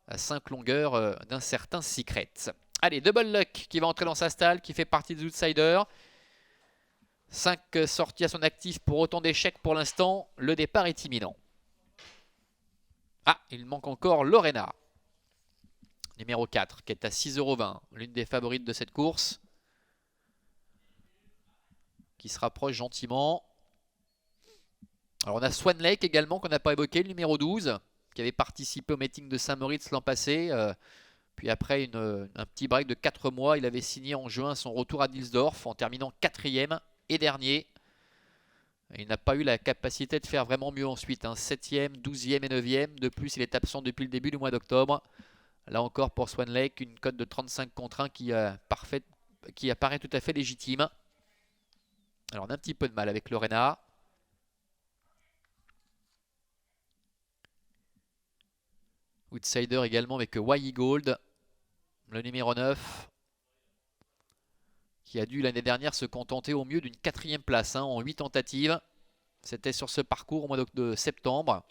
à 5 longueurs d'un certain Secret. Allez, Double Luck qui va entrer dans sa stalle, qui fait partie des outsiders. 5 sorties à son actif pour autant d'échecs pour l'instant. Le départ est imminent. Ah, il manque encore Lorena. Numéro 4, qui est à 6,20 €, l'une des favorites de cette course. Qui se rapproche gentiment. Alors on a Swan Lake également, qu'on n'a pas évoqué, le numéro 12, qui avait participé au meeting de Saint-Moritz l'an passé. Puis après un petit break de 4 mois, il avait signé en juin son retour à Dilsdorf en terminant 4e et dernier. Il n'a pas eu la capacité de faire vraiment mieux ensuite. 7e, 12e et 9e. De plus, il est absent depuis le début du mois d'octobre. Là encore pour Swan Lake, une cote de 35 contre 1 qui apparaît tout à fait légitime. Alors on a un petit peu de mal avec Lorena. Outsider également avec YE Gold, le numéro 9, qui a dû l'année dernière se contenter au mieux d'une 4e place en 8 tentatives. C'était sur ce parcours au mois de septembre.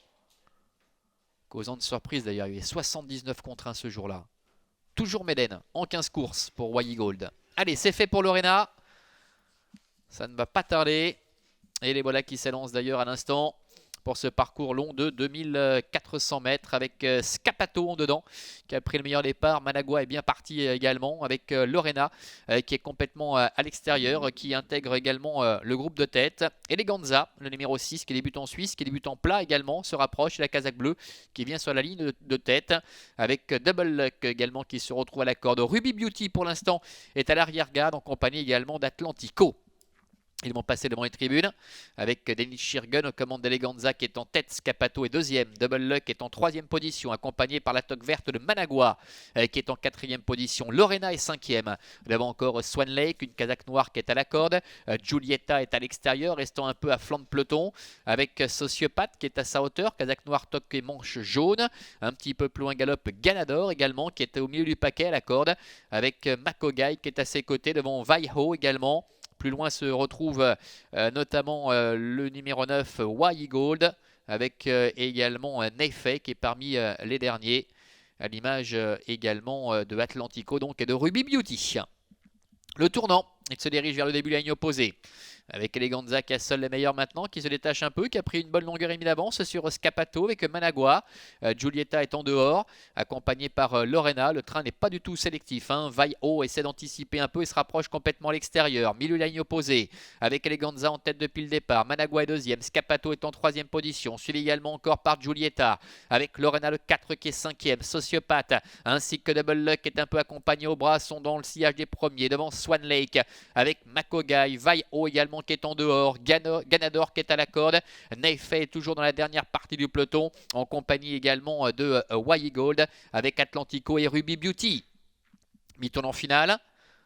Causant de surprise d'ailleurs, il y avait 79 contre 1 ce jour-là. Toujours Méden en 15 courses pour YE Gold. Allez, c'est fait pour Lorena. Ça ne va pas tarder. Et les voilà qui s'élancent d'ailleurs à l'instant pour ce parcours long de 2400 mètres avec Scapato en dedans qui a pris le meilleur départ. Managua est bien parti également avec Lorena qui est complètement à l'extérieur, qui intègre également le groupe de tête. Eleganza, le numéro 6 qui débute en Suisse, qui débute en plat également, se rapproche. Et la casaque bleue qui vient sur la ligne de tête avec Double Luck également qui se retrouve à la corde. Ruby Beauty pour l'instant est à l'arrière-garde en compagnie également d'Atlantico. Ils vont passer devant les tribunes avec Denis Shirgun aux commandes d'Eleganza qui est en tête. Scapato est 2e. Double Luck est en 3e position, accompagné par la toque verte de Managua qui est en 4e position. Lorena est 5e. Devant encore Swan Lake, une casaque noire qui est à la corde. Giulietta est à l'extérieur, restant un peu à flanc de peloton avec Sociopathe qui est à sa hauteur. Casaque noire, toque et manche jaune. Un petit peu plus loin galope Ganador également qui est au milieu du paquet à la corde avec Makogai qui est à ses côtés. Devant Vaiho également. Plus loin se retrouve notamment le numéro 9, YE Gold, avec également Nefei qui est parmi les derniers, à l'image également de Atlantico donc, et de Ruby Beauty. Le tournant, il se dirige vers le début de la ligne opposée. Avec Eleganza qui a seul les meilleurs maintenant, qui se détache un peu, qui a pris une bonne longueur et demie d'avance sur Scapato avec Managua. Giulietta est en dehors, accompagné par Lorena. Le train n'est pas du tout sélectif. Vaiho essaie d'anticiper un peu et se rapproche complètement à l'extérieur. Milieu de la ligne opposée, avec Eleganza en tête depuis le départ. Managua est 2e, Scapato est en 3e position, suivi également encore par Giulietta, avec Lorena le 4 qui est 5e. Sociopathe, ainsi que Double Luck est un peu accompagné au bras, sont dans le sillage des premiers. Devant Swan Lake, avec Makogai, Vaiho également qui est en dehors, Ganador qui est à la corde, Nefei est toujours dans la dernière partie du peloton, en compagnie également de YE Gold, avec Atlantico et Ruby Beauty. Mi-tournant final,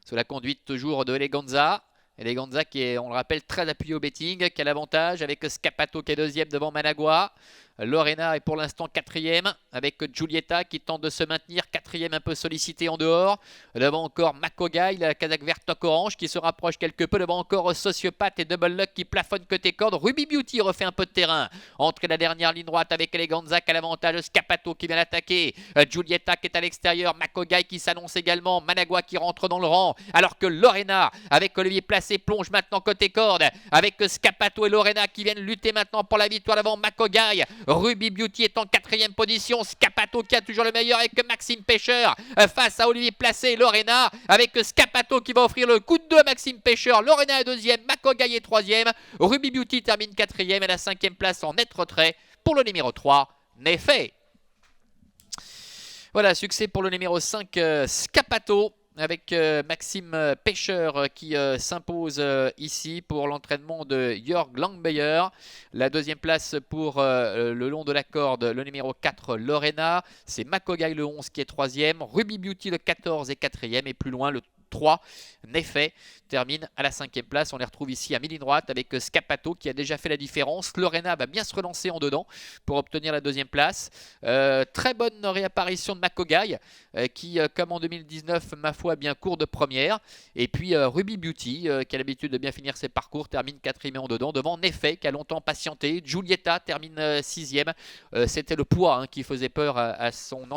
sous la conduite toujours de Eleganza. Eleganza qui est, on le rappelle, très appuyé au betting, qui a l'avantage avec Scapato qui est 2e devant Managua. Lorena est pour l'instant 4e avec Giulietta qui tente de se maintenir, 4e un peu sollicité en dehors. Devant encore Makogai, la casaque verte toque orange qui se rapproche quelque peu. Devant encore Sociopathe et Double Luck qui plafonne côté corde. Ruby Beauty refait un peu de terrain. Entrée de la dernière ligne droite avec Eleganza qui a l'avantage. Scapato qui vient l'attaquer. Giulietta qui est à l'extérieur. Makogai qui s'annonce également. Managua qui rentre dans le rang. Alors que Lorena avec Olivier Placé plonge maintenant côté corde. Avec Scapato et Lorena qui viennent lutter maintenant pour la victoire devant Makogai. Ruby Beauty est en 4e position. Scapato qui a toujours le meilleur avec Maxime Pêcheur face à Olivier Placé et Lorena. Avec Scapato qui va offrir le coup de 2 à Maxime Pêcheur. Lorena est 2e, Makogai est 3e. Ruby Beauty termine 4e et la 5e place en net retrait pour le numéro 3, Nefei. Voilà, succès pour le numéro 5, Scapato, avec Maxime Pêcheur qui s'impose ici pour l'entraînement de Jörg Langbeyer. La 2e place pour le long de la corde, le numéro 4, Lorena. C'est Makogai le 11 qui est 3e. Ruby Beauty le 14 et 4e. Et plus loin, le 3, Nefei termine à la 5e place. On les retrouve ici à mi-ligne droite avec Scapato qui a déjà fait la différence. Lorena va bien se relancer en dedans pour obtenir la 2e place. Très bonne réapparition de Makogai qui, comme en 2019, ma foi, bien court de première. Et puis Ruby Beauty qui a l'habitude de bien finir ses parcours, termine 4e en dedans devant Nefei qui a longtemps patienté. Giulietta termine 6e. C'était le poids qui faisait peur à son